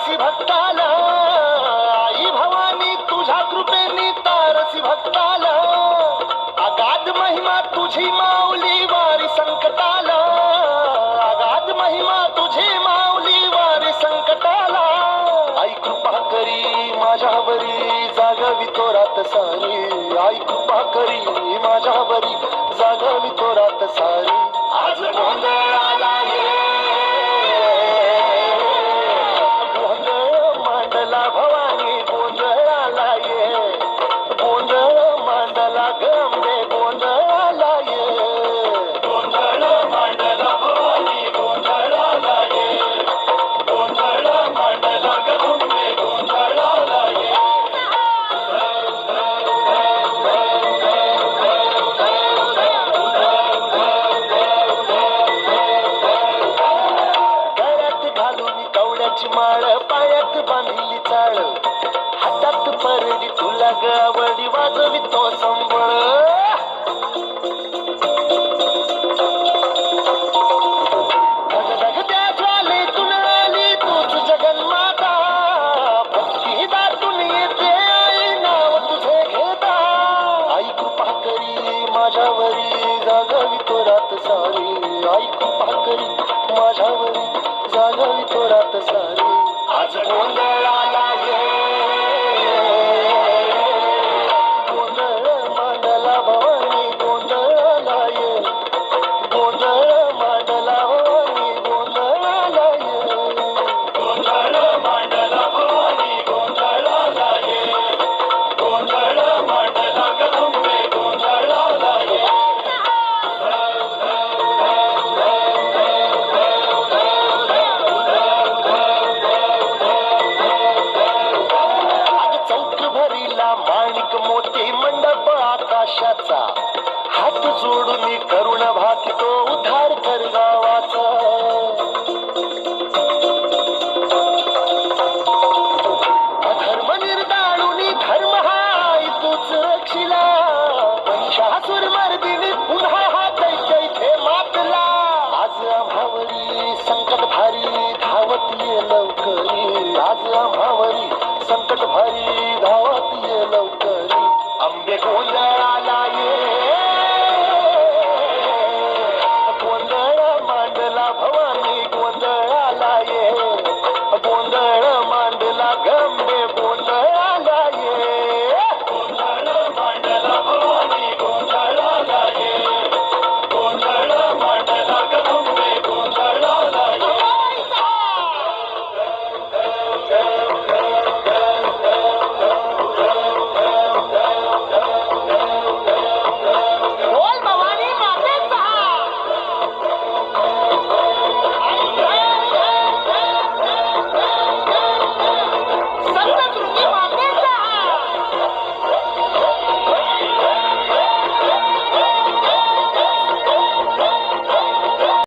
तारसी भक्ताला, आई भवानी तुझ्या कृपेनी तारसी भक्ताला, अगाध महिमा तुझी माऊली वारी संकटाला, अगाध महिमा तुझी माऊली वारी संकटाला. आई कृपा करी माझ्यावरी जागवी तो रात सारी, आई कृपा करी माझ्यावरी जागवी तो रात सारी. आज गोंधळ आला ये, गोंधळ मांडला भवानी, गोंधळ आला ये, गोंधळ मांडला गंगे, गोंधळ आला ये, गोंधळ मांडला भवानी, गोंधळ आला ये, गोंधळ मांडला गंगे, गोंधळ आला ये. माळ पायात बांधिली चाळ, हातात परडी तुला गावडी वाजवी तो संबळ. धगधगत्या ज्वालेतून आली तूच जगन्माता, भक्ती दाटून येते आई नाव तुझे घेता. आई कृपा करी माझ्यावरी जागवी तो रात सारी, आई कृपा करी माझ्यावरी जागवी तो रात सारी. आज गोंधळ